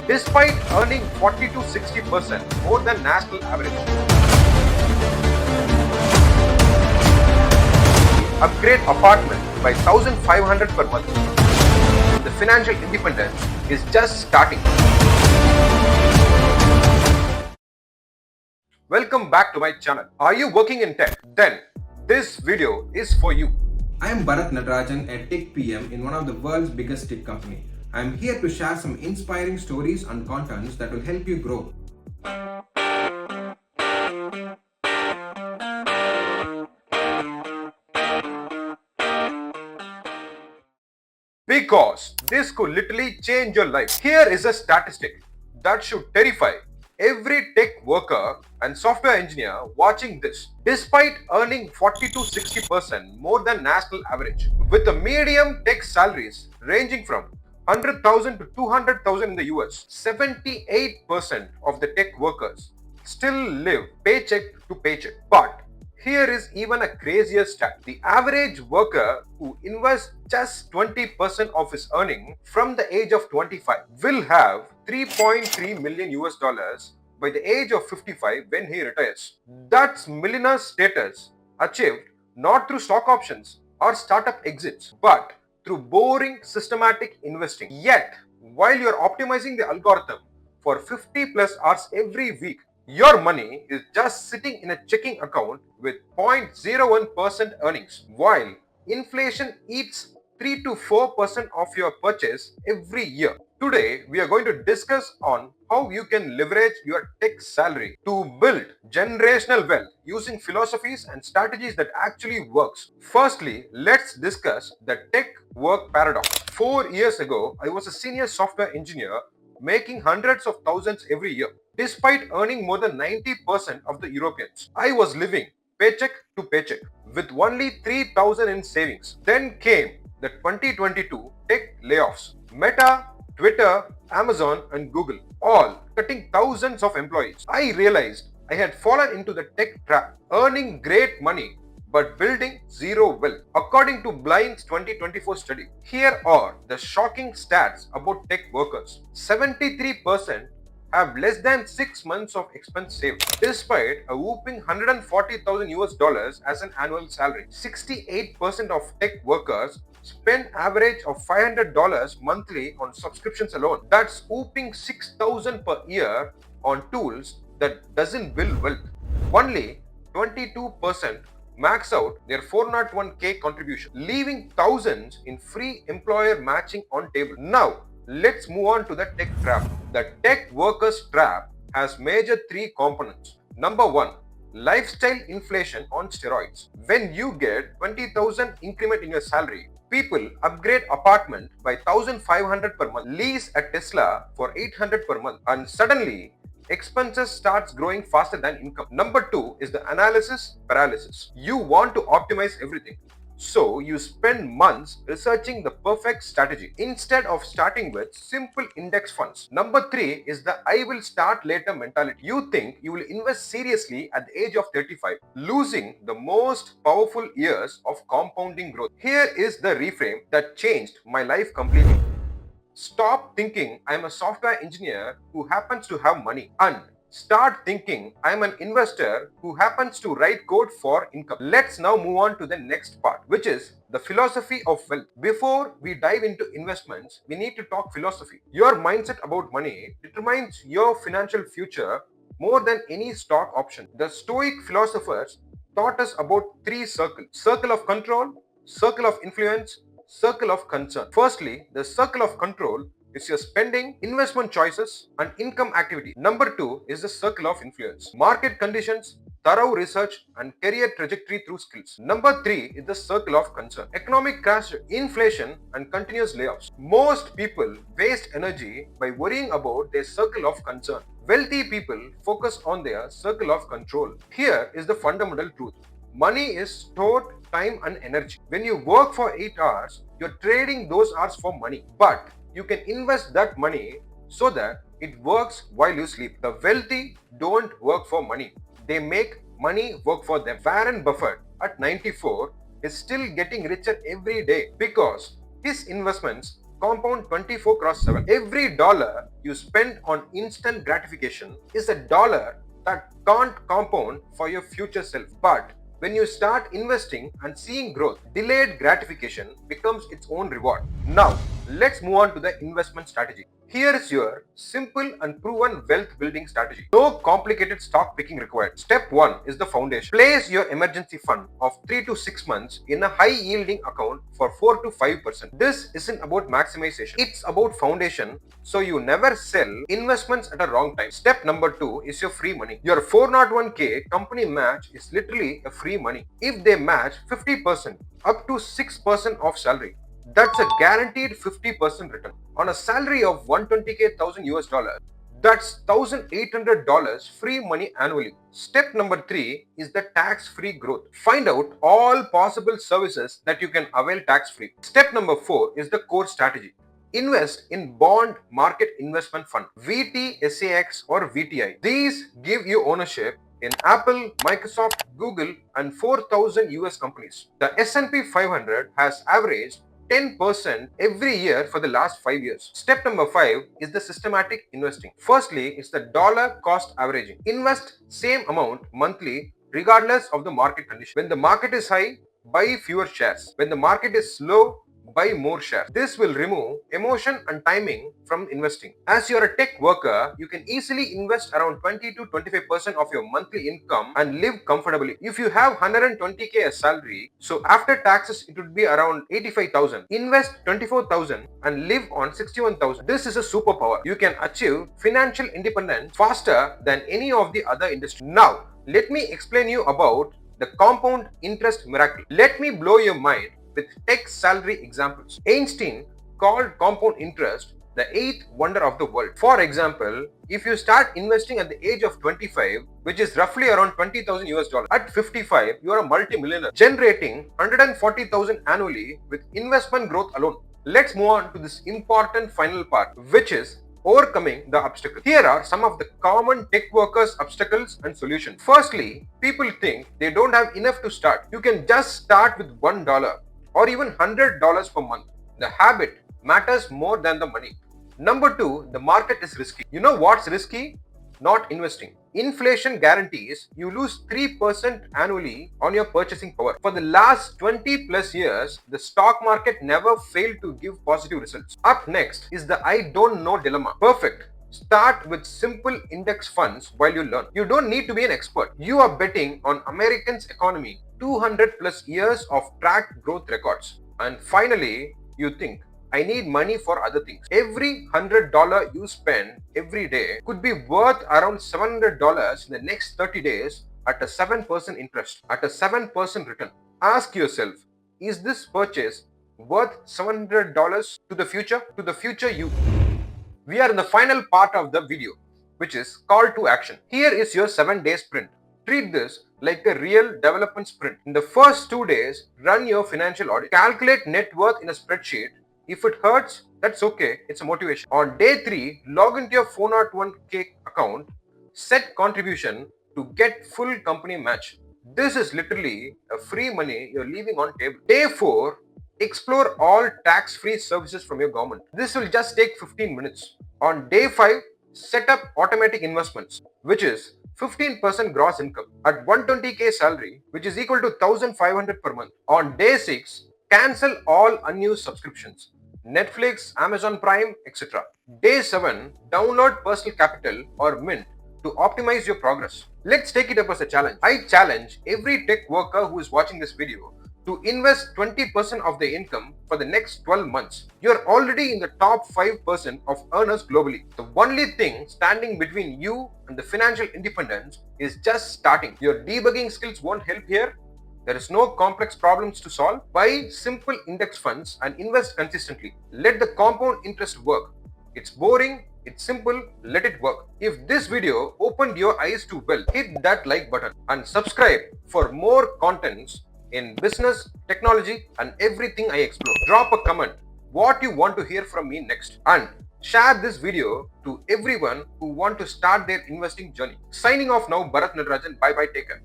despite earning 40 to 60% more than national average. Upgrade apartment by 1,500 per month. The financial independence is just starting. Welcome back to my channel. Are you working in tech? Then this video is for you. I am Barath Natarajan, a tech PM in one of the world's biggest tech company. I am here to share some inspiring stories and contents that will help you grow. Because this could literally change your life. Here is a statistic that should terrify every tech worker and software engineer watching this. Despite earning 40 to 60% more than national average, with the medium tech salaries ranging from 100,000 to 200,000 in the US, 78% of the tech workers still live paycheck to paycheck. But here is even a crazier stat. The average worker who invests just 20% of his earning from the age of 25 will have 3.3 million US dollars by the age of 55 when he retires. That's millionaire status achieved not through stock options or startup exits, but through boring systematic investing. Yet, while you're optimizing the algorithm for 50 plus hours every week, your money is just sitting in a checking account with 0.01% earnings, while inflation eats 3 to 4% of your purchase every year. Today, we are going to discuss on how you can leverage your tech salary to build generational wealth using philosophies and strategies that actually works. Firstly, let's discuss the tech work paradox. 4 years ago, I was a senior software engineer making hundreds of thousands every year. Despite earning more than 90% of the Europeans, I was living paycheck to paycheck with only 3,000 in savings. Then came the 2022 tech layoffs. Meta, Twitter, Amazon and Google all cutting thousands of employees. I realized I had fallen into the tech trap, earning great money but building zero wealth. According to Blind's 2024 study, here are the shocking stats about tech workers. 73% have less than 6 months of expense saved, despite a whopping 140,000 US dollars as an annual salary. 68% of tech workers spend average of $500 monthly on subscriptions alone. That's whopping 6,000 per year on tools that doesn't build wealth. Only 22% max out their 401k contribution, leaving thousands in free employer matching on table. Now, let's move on to the tech trap. The tech workers trap has major three components. Number one, lifestyle inflation on steroids. When you get 20,000 increment in your salary, people upgrade apartment by 1,500 per month, lease a Tesla for 800 per month, and suddenly expenses starts growing faster than income. Number two is the analysis paralysis. You want to optimize everything, so you spend months researching the perfect strategy instead of starting with simple index funds. Number three is the I will start later mentality. You think you will invest seriously at the age of 35, losing the most powerful years of compounding growth. Here is the reframe that changed my life completely. Stop thinking I'm a software engineer who happens to have money, and start thinking I'm an investor who happens to write code for income. Let's now move on to the next part, which is the philosophy of wealth. Before we dive into investments, we need to talk philosophy. Your mindset about money determines your financial future more than any stock option. The Stoic philosophers taught us about three circles: circle of control, circle of influence, circle of concern. Firstly, the circle of control is your spending, investment choices, and income activity. Number two is the circle of influence: market conditions, thorough research, and career trajectory through skills. Number three is the circle of concern: economic crash, inflation, and continuous layoffs. Most people waste energy by worrying about their circle of concern. Wealthy people focus on their circle of control. Here is the fundamental truth: money is stored time and energy. When you work for 8 hours, you're trading those hours for money. But you can invest that money so that it works while you sleep. The wealthy don't work for money. They make money work for them. Warren Buffett at 94 is still getting richer every day because his investments compound 24 cross 7. Every dollar you spend on instant gratification is a dollar that can't compound for your future self. But when you start investing and seeing growth, delayed gratification becomes its own reward. Now, let's move on to the investment strategy. Here is your simple and proven wealth building strategy. No complicated stock picking required. Step 1 is the foundation. Place your emergency fund of 3 to 6 months in a high yielding account for 4 to 5%. This isn't about maximization. It's about foundation, so you never sell investments at a wrong time. Step number 2 is your free money. Your 401k company match is literally a free money. If they match 50% up to 6% of salary, that's a guaranteed 50% return. On a salary of 120k thousand US dollars, that's $1,800 free money annually. Step number 3 is the tax-free growth. Find out all possible services that you can avail tax-free. Step number 4 is the core strategy. Invest in bond market investment fund, VTSAX or VTI. These give you ownership in Apple, Microsoft, Google and 4,000 US companies. The S&P 500 has averaged 10% every year for the last 5 years. Step number 5 is the systematic investing. Firstly, it's the dollar cost averaging. Invest same amount monthly regardless of the market condition. When the market is high, buy fewer shares. When the market is low, buy more shares. This will remove emotion and timing from investing. As you are a tech worker, you can easily invest around 20 to 25% of your monthly income and live comfortably. If you have 120k as salary, so after taxes it would be around 85,000. Invest 24,000 and live on 61,000. This is a superpower. You can achieve financial independence faster than any of the other industries. Now, let me explain you about the compound interest miracle. Let me blow your mind with tech salary examples. Einstein called compound interest the eighth wonder of the world. For example, if you start investing at the age of 25, which is roughly around 20,000 US dollars, at 55, you are a multimillionaire, generating 140,000 annually with investment growth alone. Let's move on to this important final part, which is overcoming the obstacle. Here are some of the common tech workers' obstacles and solutions. Firstly, people think they don't have enough to start. You can just start with $1 or even $100 per month. The habit matters more than the money. Number 2, the market is risky. You know what's risky? Not investing. Inflation guarantees you lose 3% annually on your purchasing power. For the last 20 plus years, the stock market never failed to give positive results. Up next is the I don't know dilemma. Perfect. Start with simple index funds while you learn. You don't need to be an expert. You are betting on Americans' economy, 200 plus years of tracked growth records. And finally, you think, I need money for other things. Every $100 you spend every day could be worth around $700 in the next 30 days at a 7% interest, at a 7% return. Ask yourself, is this purchase worth $700 to the future? To the future you. We are in the final part of the video, which is call to action. Here is your 7-day sprint. Treat this like a real development sprint. In the first 2 days, run your financial audit. Calculate net worth in a spreadsheet. If it hurts, that's okay. It's a motivation. On day 3, log into your 401k account, set contribution to get full company match. This is literally a free money you're leaving on table. Day 4, explore all tax-free services from your government. This will just take 15 minutes. On day 5, set up automatic investments, which is 15% gross income at 120k salary, which is equal to 1,500 per month. On day 6, cancel all unused subscriptions. Netflix, Amazon Prime, etc. Day 7, download Personal Capital or Mint to optimize your progress. Let's take it up as a challenge. I challenge every tech worker who is watching this video to invest 20% of their income for the next 12 months. You're already in the top 5% of earners globally. The only thing standing between you and the financial independence is just starting. Your debugging skills won't help here. There is no complex problems to solve. Buy simple index funds and invest consistently. Let the compound interest work. It's boring, it's simple, let it work. If this video opened your eyes to wealth, hit that like button and subscribe for more contents in business, technology and everything I explore. Drop a comment what you want to hear from me next and share this video to everyone who want to start their investing journey. Signing off now, Barath Natarajan. Bye bye, take care.